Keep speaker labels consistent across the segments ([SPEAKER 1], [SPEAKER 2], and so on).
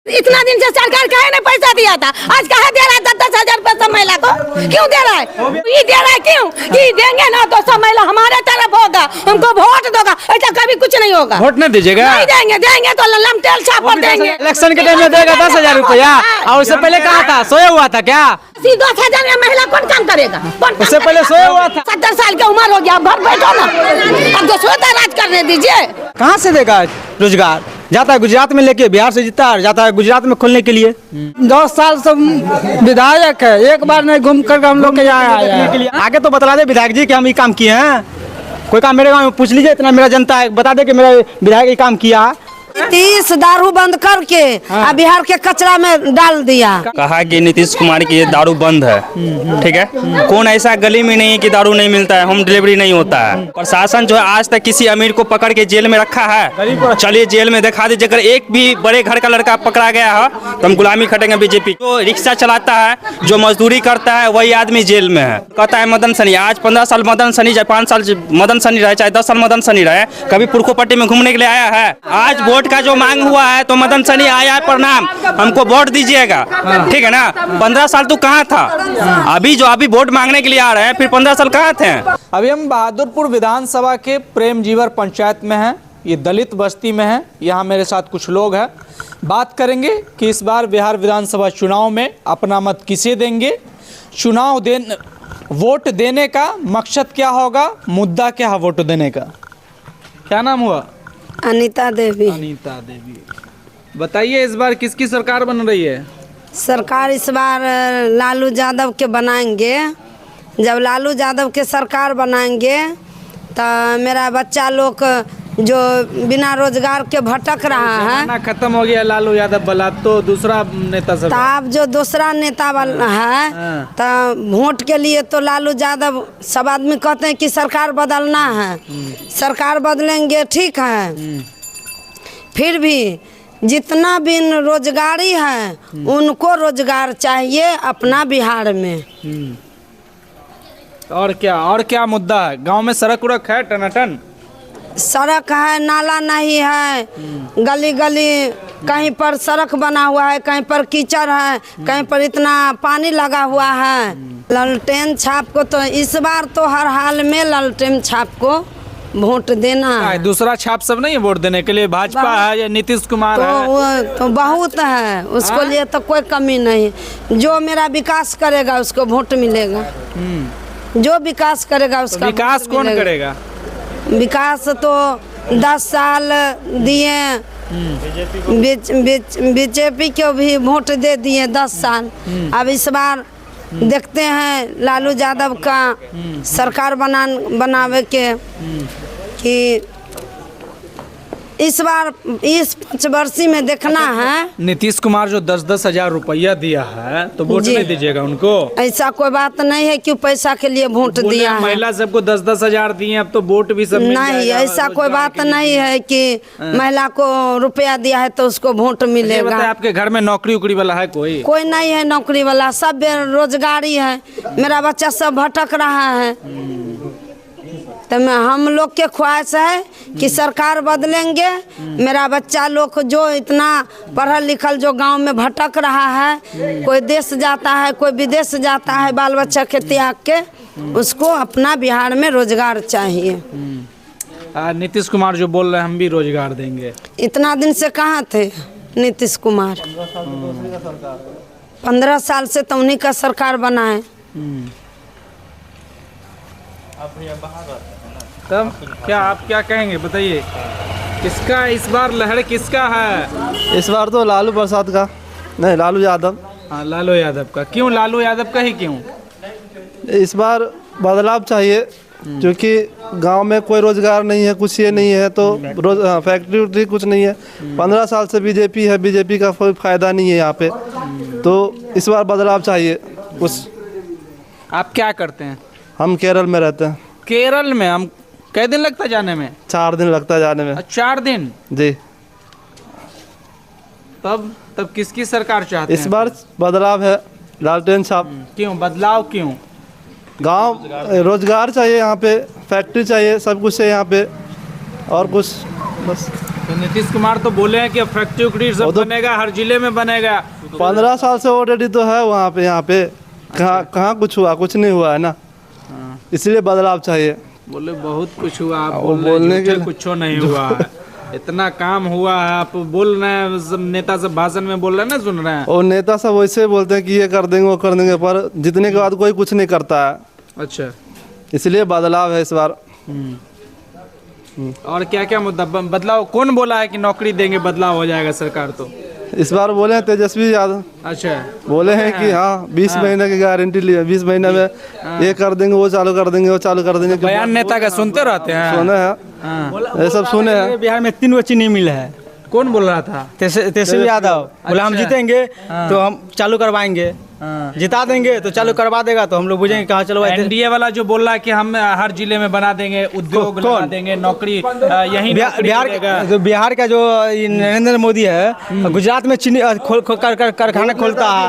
[SPEAKER 1] इतना दिन से सरकार काहे ने पैसा दिया था, आज काहे दे रहा है 10,000 पैसा महिला को? क्यों दे रहा है? ये दे रहा है क्यों? कि देंगे ना तो सब महिला हमारे तरफ होगा, हमको वोट दोगा, ऐसा कभी कुछ नहीं होगा।
[SPEAKER 2] वोट नहीं दीजिएगा?
[SPEAKER 1] नहीं देंगे, देंगे तो लम तेल छाप पर देंगे।
[SPEAKER 2] इलेक्शन के टाइम में देगा 10,000 रुपया, और उससे पहले कहा था सोया हुआ था क्या?
[SPEAKER 1] 10,000 में महिला कौन काम करेगा?
[SPEAKER 2] उससे पहले सोया हुआ था।
[SPEAKER 1] 70 साल की उम्र हो गया, अब घर बैठो ना, अब तो सोता राज करने दीजिए।
[SPEAKER 2] कहाँ से देगा रोजगार? जाता है गुजरात में लेके, बिहार से जीता है, जाता है गुजरात में खोलने के लिए।
[SPEAKER 3] 10 साल से विधायक है, एक बार नहीं घूम कर हम लोग के यहाँ आया है।
[SPEAKER 2] आगे तो बता दे विधायक जी कि हम ये काम किए हैं। कोई काम मेरे गाँव में पूछ लीजिए, इतना मेरा जनता है, बता दे कि मेरा विधायक ये काम किया।
[SPEAKER 1] 30 दारू बंद करके बिहार के कचरा में डाल दिया।
[SPEAKER 4] कहा कि नीतीश कुमार की ये दारू बंद है, ठीक है। कौन ऐसा गली में नहीं है कि दारू नहीं मिलता है, होम डिलीवरी नहीं होता है। प्रशासन जो है आज तक किसी अमीर को पकड़ के जेल में रखा है? चलिए जेल में दिखा दीजिए, अगर एक भी बड़े घर का लड़का पकड़ा गया है तो हम गुलामी खटेंगे बीजेपी। जो रिक्शा चलाता है, जो मजदूरी करता है, वही आदमी जेल में है। कहता है मदन सनी, आज 15 साल मदन सनी, चाहे 5 साल मदन सनी रहे, चाहे 10 साल मदन सनी रहे, कभी पुरखोपट्टी में घूमने के लिए आया है? आज वोट का जो मांग हुआ है तो मदन सनी आया है, प्रणाम, हमको वोट दीजिएगा, ठीक है ना। 15 साल तो कहाँ था? अभी वोट मांगने के लिए आ रहे हैं, फिर 15 साल कहाँ थे?
[SPEAKER 5] अभी हम बहादुरपुर विधानसभा के प्रेमजीवर पंचायत में हैं, ये दलित बस्ती में है। यहाँ मेरे साथ कुछ लोग हैं, बात करेंगे कि इस बार बिहार विधानसभा चुनाव में अपना मत किसे देंगे, वोट देने का मकसद क्या होगा, मुद्दा क्या है वोट देने का। क्या नाम हुआ?
[SPEAKER 1] अनीता देवी।
[SPEAKER 5] अनीता देवी, बताइए इस बार किसकी सरकार बन रही है?
[SPEAKER 1] सरकार इस बार लालू यादव के बनाएंगे। जब लालू यादव के सरकार बनाएंगे तो मेरा बच्चा लोग जो बिना रोजगार के भटक रहा है,
[SPEAKER 5] खत्म हो गया लालू यादव वाला, तो दूसरा नेता सब।
[SPEAKER 1] अब जो दूसरा नेता वाला है तो वोट के लिए तो लालू यादव, सब आदमी कहते हैं कि सरकार बदलना है, सरकार बदलेंगे, ठीक है। फिर भी जितना भी रोजगारी है उनको रोजगार चाहिए अपना बिहार में।
[SPEAKER 5] और क्या मुद्दा है? गांव में सड़क उड़क है टनाटन?
[SPEAKER 1] सड़क है, नाला नहीं है, गली गली कहीं पर सड़क बना हुआ है, कहीं पर कीचड़ है, कहीं पर इतना पानी लगा हुआ है। लालटेन छाप को तो इस बार तो हर हाल में लालटेन छाप को वोट देना है।
[SPEAKER 5] दूसरा छाप सब नहीं है वोट देने के लिए? भाजपा है या नीतीश कुमार है?
[SPEAKER 1] तो बहुत है, उसको लिए तो कोई कमी नहीं। जो मेरा विकास करेगा उसको वोट मिलेगा, जो विकास करेगा उसका।
[SPEAKER 5] विकास कौन करेगा?
[SPEAKER 1] विकास तो 10 साल दिए, बीजेपी को भी वोट दे दिए 10 साल। अब इस बार देखते हैं लालू यादव का सरकार बनावे के कि इस बार इस 5 वर्षी में देखना है।
[SPEAKER 5] नीतीश कुमार जो 10-10 हजार रुपया दिया है तो वोट नहीं दीजिएगा उनको?
[SPEAKER 1] ऐसा कोई बात नहीं है, क्यों पैसा के लिए वोट दिया है।
[SPEAKER 5] महिला सबको 10-10 हजार दिए, अब तो वोट भी सब
[SPEAKER 1] नहीं, ऐसा कोई बात नहीं है कि महिला को रुपया दिया है तो उसको वोट मिलेगा।
[SPEAKER 5] आपके घर में नौकरी उकरी वाला है कोई?
[SPEAKER 1] कोई नहीं है नौकरी वाला, सब बेरोजगारी है। मेरा बच्चा सब भटक रहा है। तो हम लोग के ख्वाहिश है कि सरकार बदलेंगे। मेरा बच्चा लोग जो इतना पढ़ल लिखल जो गांव में भटक रहा है, कोई देश जाता है, कोई विदेश जाता है, बाल बच्चा के त्याग के, उसको अपना बिहार में रोजगार चाहिए।
[SPEAKER 5] नीतीश कुमार जो बोल रहे हैं हम भी रोजगार देंगे,
[SPEAKER 1] इतना दिन से कहाँ थे नीतीश कुमार? 15 साल से तो उन्हीं का सरकार बना है।
[SPEAKER 5] तब आप क्या कहेंगे बताइए, किसका इस बार लहर किसका है?
[SPEAKER 3] इस बार तो लालू प्रसाद का, नहीं लालू यादव।
[SPEAKER 5] हाँ, लालू यादव का। क्यों लालू यादव का ही क्यों?
[SPEAKER 3] इस बार बदलाव चाहिए, क्योंकि गांव में कोई रोजगार नहीं है, कुछ ये नहीं है, तो फैक्ट्री उट्री कुछ नहीं है। 15 साल से बीजेपी है, बीजेपी का कोई फायदा नहीं है यहाँ पे, तो इस बार बदलाव चाहिए कुछ।
[SPEAKER 5] आप क्या करते हैं?
[SPEAKER 3] हम केरल में रहते हैं।
[SPEAKER 5] केरल में? हम कितने दिन लगता है जाने में?
[SPEAKER 3] 4 दिन लगता है जाने में।
[SPEAKER 5] 4 दिन
[SPEAKER 3] जी।
[SPEAKER 5] तब किसकी सरकार चाहते हैं?
[SPEAKER 3] इस बार बदलाव है, लालटेन छाप।
[SPEAKER 5] क्यों बदलाव क्यों?
[SPEAKER 3] गांव रोजगार चाहिए, यहाँ पे फैक्ट्री चाहिए, सब कुछ है यहाँ पे, और कुछ बस।
[SPEAKER 5] नीतीश कुमार तो बोले हैं कि फैक्ट्री सब बनेगा, हर जिले में बनेगा।
[SPEAKER 3] 15 साल से ऑलरेडी तो है वहाँ पे, यहाँ पे कहाँ कुछ हुआ, कुछ नहीं हुआ है ना, इसलिए बदलाव चाहिए।
[SPEAKER 5] बोले बहुत कुछ हुआ, आप
[SPEAKER 3] वो बोलने के
[SPEAKER 5] कुछ नहीं हुआ है। इतना काम हुआ है, आप बोल रहे हैं, सब नेता सब भाषण में बोल रहे हैं ना, सुन रहे हैं।
[SPEAKER 3] और नेता सब वैसे बोलते हैं कि ये कर देंगे वो कर देंगे, पर जीतने के बाद कोई कुछ नहीं करता है।
[SPEAKER 5] अच्छा,
[SPEAKER 3] इसलिए बदलाव है इस बार।
[SPEAKER 5] और क्या क्या मुद्दा बदलाव कौन बोला है कि नौकरी देंगे, बदलाव हो जाएगा सरकार? तो
[SPEAKER 3] इस बार बोले हैं तेजस्वी यादव,
[SPEAKER 5] अच्छा,
[SPEAKER 3] बोले हैं कि हाँ 20 महीने की गारंटी ली है, 20 महीने में ये कर देंगे, वो चालू कर देंगे, वो चालू कर देंगे।
[SPEAKER 5] बयान नेता का सुनते रहते हैं,
[SPEAKER 3] सुने हैं, ये सब सुने हैं।
[SPEAKER 2] बिहार में 3 बच्ची नहीं मिला है।
[SPEAKER 5] कौन बोल रहा था?
[SPEAKER 2] तेजस्वी यादव बोला हम जीतेंगे तो हम चालू करवाएंगे, जिता देंगे तो चालू करवा देगा, तो हम लोग बुझेंगे कहाँ चलवाए।
[SPEAKER 5] एनडीए वाला जो बोल रहा है कि हम हर जिले में बना देंगे, उद्योग लगा देंगे, नौकरी यही
[SPEAKER 2] बिहार का जो नरेंद्र मोदी है, गुजरात में चीनी कारखाना खोलता है,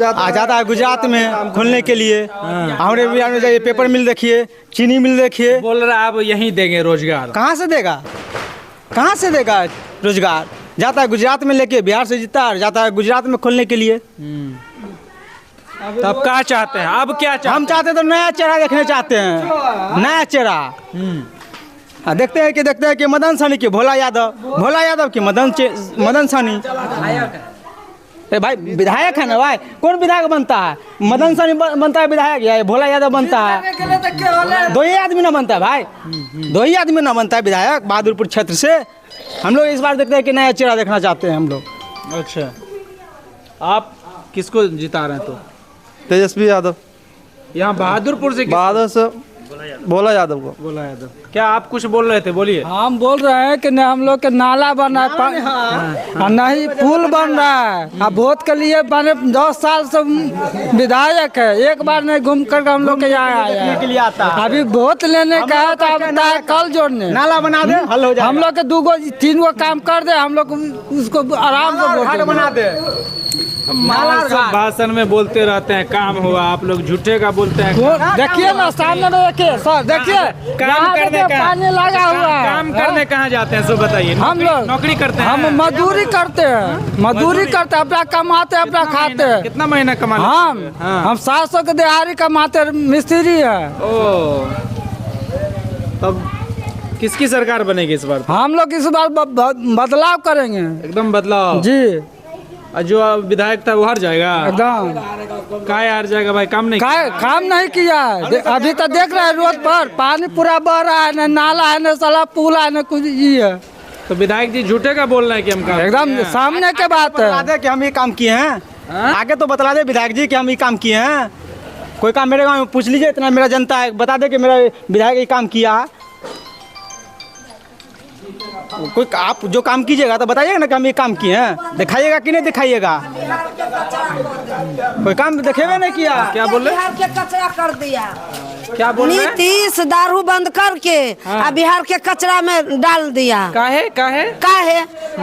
[SPEAKER 2] आ जाता है गुजरात में खोलने के लिए। हमारे बिहार में जाइए, पेपर मिल देखिए, चीनी मिल देखिए,
[SPEAKER 5] बोल रहा है अब यहीं देंगे रोजगार।
[SPEAKER 2] कहाँ से देगा, कहाँ से देगा रोजगार? जाता है गुजरात में लेके, बिहार से जीता है, जाता है गुजरात में खोलने के लिए।
[SPEAKER 5] तब क्या चाहते हैं, अब क्या चाहते हैं?
[SPEAKER 2] हम चाहते तो नया चेहरा देखने चाहते हैं, नया चेहरा। देखते हैं कि मदन सहनी की भोला यादव की मदन सहनी। भाई विधायक है ना भाई, कौन विधायक बनता है? मदन सहनी बनता है विधायक, या भोला यादव बनता है? 2 ही आदमी ना बनता है भाई, 2 ही आदमी ना बनता है विधायक बहादुरपुर क्षेत्र से। हम लोग इस बार देखते हैं कि नया चेहरा देखना चाहते हैं हम लोग।
[SPEAKER 5] अच्छा, आप किसको जिता रहे हैं? तो
[SPEAKER 3] तेजस्वी यादव,
[SPEAKER 5] यहाँ बहादुरपुर से
[SPEAKER 3] बहादुर से भोला यादव को।
[SPEAKER 5] बोला यादव। क्या आप कुछ बोल रहे थे, बोलिए।
[SPEAKER 6] हम बोल रहे हैं कि न हम लोग के नाला बन रहा है, नहीं पुल बन रहा है। अब वोट के लिए मैंने 10 साल से विधायक है, एक बार नहीं घूम कर हम लोग के यहाँ आया है। अभी वोट लेने का है तो अब कल जोड़ने
[SPEAKER 2] नाला बना दे, हल हो जाएगा।
[SPEAKER 6] हम लोग के 2-3 काम कर दे, हम लोग उसको आराम से वोट
[SPEAKER 2] बना दे।
[SPEAKER 5] सब भाषण में बोलते रहते हैं काम हुआ, आप लोग झूठे का बोलते हैं।
[SPEAKER 6] देखिए ना, सामने देखिए सर, देखिए
[SPEAKER 5] काम करने का
[SPEAKER 6] पानी लगा हुआ है।
[SPEAKER 5] काम करने कहाँ जाते हैं, सो बताइए।
[SPEAKER 6] हम लोग
[SPEAKER 5] नौकरी करते हैं,
[SPEAKER 6] हम मजदूरी करते हैं, मजदूरी करते हैं, अपना कमाते हैं, अपना खाते हैं।
[SPEAKER 5] कितना महीना कमा?
[SPEAKER 6] हम 700 के दिहाड़ी कमाते, मिस्त्री है।
[SPEAKER 5] ओ, तब किसकी सरकार बनेगी इस बार?
[SPEAKER 6] हम लोग इस बार बदलाव करेंगे,
[SPEAKER 5] एकदम बदलाव
[SPEAKER 6] जी।
[SPEAKER 5] जो विधायक था वो हार जाएगा
[SPEAKER 6] एकदम।
[SPEAKER 5] काय हार जाएगा भाई? काम नहीं
[SPEAKER 6] काम नहीं किया है। अभी तो देख रहे हैं रोड पर पानी पूरा बह रहा है, न नाला है, न सला पुल है, न कुछ ये है।
[SPEAKER 5] तो विधायक जी झूठे का बोल रहे हैं कि हम काम
[SPEAKER 6] एकदम सामने के बात है।
[SPEAKER 2] बता दे कि हम ये काम किए हैं, आगे तो बता दे विधायक जी कि हम ये काम किए हैं। कोई काम मेरे गाँव में पूछ लीजिए, इतना मेरा जनता है, बता दे कि मेरा विधायक ये काम किया है। कोई आप जो काम कीजिएगा तो बताइएगा ना कि हम ये काम किए हैं, दिखाइएगा कि नहीं दिखाइएगा? कोई काम देखेगा नहीं किया।
[SPEAKER 5] क्या बोल रहे?
[SPEAKER 1] बिहार के कचरा कर दिया,
[SPEAKER 5] क्या बोल रहे हैं?
[SPEAKER 1] नीतीश दारू बंद करके बिहार के कचरा में डाल दिया। काहे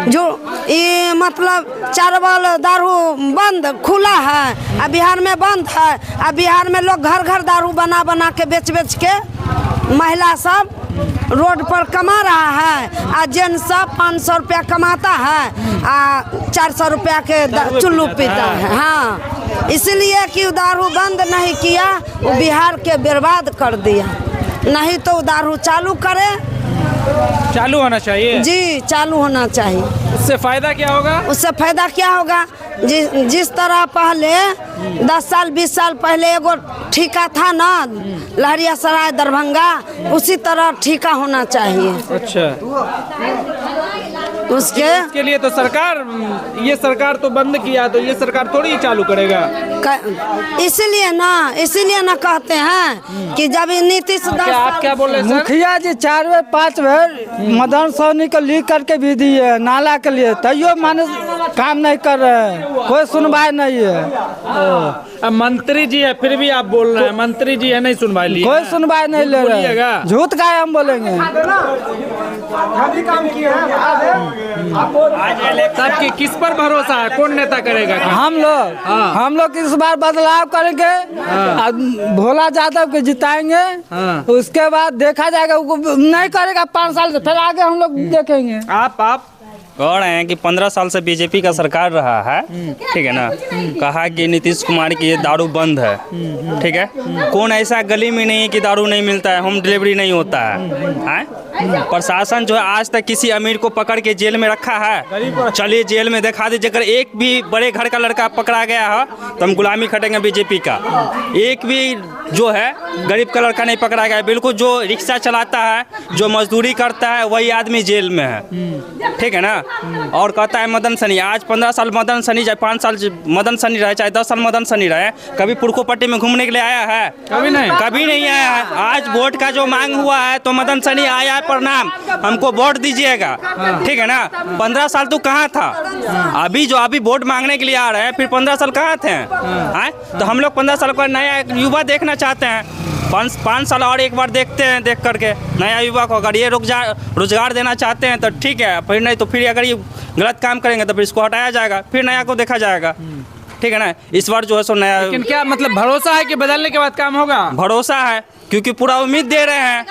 [SPEAKER 1] जो ये मतलब चारवाल दारू बंद खुला है, अब बिहार में बंद है। अब बिहार में लोग घर घर दारू बना बना के बेच के महिला सब रोड पर कमा रहा है, और जेंट्स सब 500 रुपया कमाता है, 400 रुपया के चुल्लू पीता है। हाँ, इसलिए कि दारू बंद नहीं किया, वो बिहार के बर्बाद कर दिया। नहीं तो दारू चालू करे,
[SPEAKER 5] चालू होना चाहिए
[SPEAKER 1] जी, चालू होना चाहिए।
[SPEAKER 5] उससे फायदा क्या होगा?
[SPEAKER 1] उससे फायदा क्या होगा? जिस तरह पहले 10 साल 20 साल पहले एगो ठेका था ना, लहरियासराय दरभंगा, उसी तरह ठेका होना चाहिए।
[SPEAKER 5] अच्छा,
[SPEAKER 1] उसके
[SPEAKER 5] लिए तो ये सरकार तो बंद किया, तो ये सरकार थोड़ी चालू करेगा।
[SPEAKER 1] इसीलिए ना कहते हैं कि जब नीतीश
[SPEAKER 5] आप क्या बोल रहे हैं?
[SPEAKER 6] मुखिया जी 4 बार 5 बार मदन सहनी को लीक करके भी दिए नाला के लिए, तैयो माने काम नहीं कर रहे हैं, कोई सुनवाई नहीं है।
[SPEAKER 5] अब मंत्री जी है फिर भी आप बोल रहे हैं, मंत्री जी है नहीं सुनवाई ली,
[SPEAKER 6] कोई सुनवाई नहीं ले रहे। झूठ का हम बोलेंगे।
[SPEAKER 5] सबकी किस पर भरोसा है, कौन नेता करेगा?
[SPEAKER 6] हम लोग इस बार बदलाव करेंगे, भोला यादव को जिताएंगे, उसके बाद देखा जाएगा। नहीं करेगा 5 साल से, फिर आगे हम लोग देखेंगे।
[SPEAKER 5] आप
[SPEAKER 4] कह रहे हैं कि 15 साल से बीजेपी का सरकार रहा है, ठीक है ना। कहा कि नीतीश कुमार की ये दारू बंद है, ठीक है। कौन ऐसा गली में नहीं है कि दारू नहीं मिलता है, होम डिलीवरी नहीं होता है। प्रशासन जो है आज तक किसी अमीर को पकड़ के जेल में रखा है? चलिए जेल में दिखा दीजिए। अगर एक भी बड़े घर का लड़का पकड़ा गया है तो हम गुलामी खटेंगे बीजेपी का। एक भी जो है गरीब का लड़का नहीं पकड़ा गया। बिल्कुल जो रिक्शा चलाता है, जो मजदूरी करता है, वही आदमी जेल में है, ठीक है ना। और कहता है मदन सनी, आज 15 साल मदन सनी, चाहे 5 साल मदन सनी रहे, चाहे 10 साल मदन सनी रहे, कभी पुरखो पट्टी में घूमने के लिए आया है? कभी नहीं आया है। आज वोट का जो मांग हुआ है तो मदन सनी आया है, प्रणाम, हमको वोट दीजिएगा, ठीक है ना। 15 साल तो कहाँ था? अभी वोट मांगने के लिए आ रहे हैं, फिर 15 साल कहाँ थे? तो हम लोग 15 साल का नया युवा देखना चाहते हैं। 5 साल और एक बार देखते हैं, देख करके नया युवा को अगर ये रोजगार देना चाहते हैं तो ठीक है, फिर नहीं तो फिर अगर ये गलत काम करेंगे तो फिर इसको हटाया जाएगा, फिर नया को देखा जाएगा, ठीक है ना। इस बार जो है सो नया।
[SPEAKER 5] लेकिन क्या मतलब भरोसा है कि बदलने के बाद काम होगा?
[SPEAKER 4] भरोसा है, क्योंकि पूरा उम्मीद दे रहे हैं,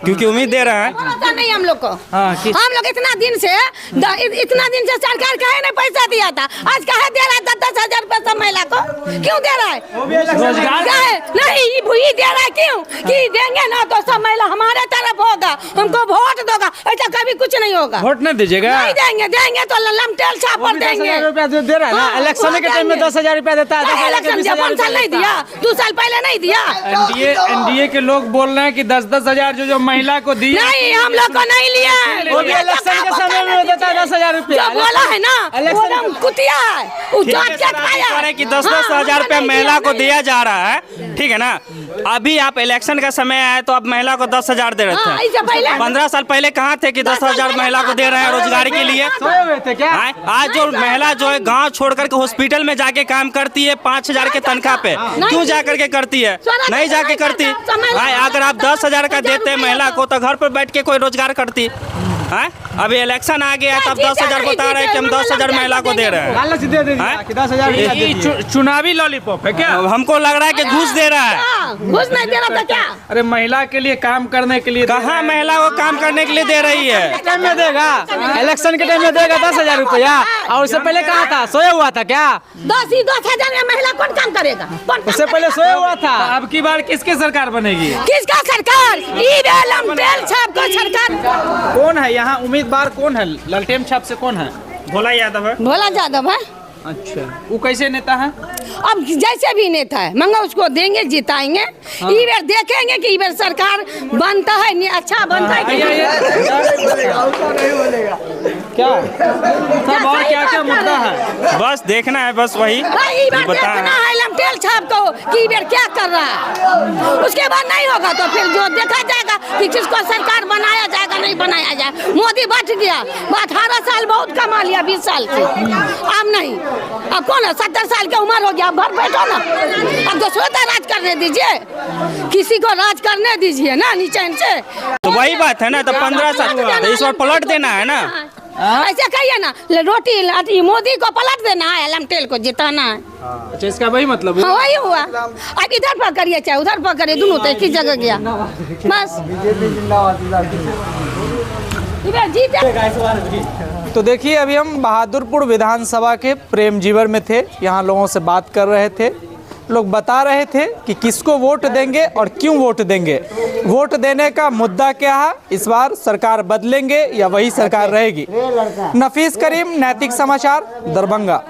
[SPEAKER 4] क्योंकि उम्मीद दे रहे हैं।
[SPEAKER 1] भरोसा नहीं हम लोग को। हम लोग इतना दिन से सरकार काहे नहीं पैसा दिया था, आज काहे दे रहा है 10-10 हजार पैसा महिला को? क्यों दे रहा है?
[SPEAKER 5] रोजगार
[SPEAKER 1] नहीं ये दे रहा है क्यों? कि देंगे ना तो सब महिला हमारे तरफ होगा, हमको वोट दोगा, ऐसा कभी कुछ नहीं होगा।
[SPEAKER 5] वोट नहीं दीजिएगा?
[SPEAKER 1] नहीं देंगे तो लमटेल छापर देंगे।
[SPEAKER 2] दे रहा है ना, इलेक्शन के टाइम में 10,000 रुपया देता है।
[SPEAKER 1] इलेक्शन 5 साल नहीं दिया, 2 साल पहले नहीं दिया।
[SPEAKER 5] एनडीए के लोग बोल रहे हैं कि 10-10 हजार जो महिला को दिए।
[SPEAKER 1] नहीं, हम लोग को नहीं लिया।
[SPEAKER 2] वो भी इलेक्शन के समय में देता है 10,000 रुपया।
[SPEAKER 1] जो बोला है ना, वो कुतिया है, वो जांच के खाया
[SPEAKER 4] कि 10-10 हजार रुपया महिला को दिया जा रहा है, ठीक है ना। अभी आप इलेक्शन का समय आए तो आप महिला को 10,000 दे रहे थे। 15 साल पहले कहाँ थे कि 10,000 महिला को दे रहे हैं रोजगार के लिए? आज जो महिला जो है गाँव छोड़ करके हॉस्पिटल में जाके काम करती है 5,000 के तनख्वाह पे, क्यों जा करके करती है? नहीं जाके करती। अगर आप 10,000 का देते महिला को तो घर पर बैठ के कोई रोजगार करती। अभी इलेक्शन आ गया तब 10,000 बता रहे हैं कि हम 10,000 महिला को दे रहे हैं।
[SPEAKER 5] चुनावी लॉलीपॉप है क्या?
[SPEAKER 4] हमको लग रहा है कि घूस दे रहा है।
[SPEAKER 1] घूस नहीं दे रहा था क्या?
[SPEAKER 5] अरे महिला के लिए काम करने के लिए
[SPEAKER 4] कहाँ महिला को काम करने के लिए दे रही है?
[SPEAKER 2] टाइम में देगा, इलेक्शन के टाइम में देगा 10,000 रुपया। और उससे पहले कहाँ था, सोया हुआ था क्या?
[SPEAKER 1] 10,000 में महिला कौन काम करेगा?
[SPEAKER 2] उससे पहले सोया हुआ था।
[SPEAKER 5] अब की बार किसकी सरकार बनेगी?
[SPEAKER 1] किसका सरकार? लमटेल छाप का सरकार।
[SPEAKER 5] कौन है यहाँ उम्मीदवार? कौन है ललटेन छाप से? कौन है?
[SPEAKER 4] भोला यादव है।
[SPEAKER 1] भोला यादव है।
[SPEAKER 5] अच्छा, वो कैसे नेता है?
[SPEAKER 1] अब जैसे भी नेता है मंगा उसको देंगे, जिताएंगे। ई बार देखेंगे कि ई बार सरकार बनता है, नहीं अच्छा बनता है
[SPEAKER 5] क्या सब और क्या क्या मुद्दा है?
[SPEAKER 4] बस देखना है, बस वही
[SPEAKER 1] देखना है लमटेल छाप को कि ई बार क्या कर रहा है। उसके बाद नहीं होगा तो फिर जो देखा जाएगा कि किसको सरकार बनाया जाएगा, नहीं बनाया जाए। मोदी बैठ गया, 18 साल बहुत कमा लिया 20 साल से, अब नहीं। अब कौन है? 70 साल की उम्र हो गया, अब घर बैठो ना, अब तो स्वतः राज करने दीजिए, किसी को राज करने दीजिए ना नीचे से।
[SPEAKER 4] तो वही बात है ना, तो 15 साल तो इस बार पलट देना है ना।
[SPEAKER 1] ऐसे कहिए ना, रोटी मोदी को पलट देना है, लमटेल को जिताना है।
[SPEAKER 5] अच्छा, इसका वही मतलब हुआ?
[SPEAKER 1] हाँ, वही हुआ। अब इधर पकड़िए चाहे उधर पकड़िए, दोनों तो एक ही जगह गया बस।
[SPEAKER 5] तो देखिए, अभी हम बहादुरपुर विधानसभा के प्रेम जीवर में थे, यहाँ लोगों से बात कर रहे थे। लोग बता रहे थे कि किसको वोट देंगे और क्यों वोट देंगे, वोट देने का मुद्दा क्या है, इस बार सरकार बदलेंगे या वही सरकार रहेगी। नफीस करीम, नैतिक समाचार, दरभंगा।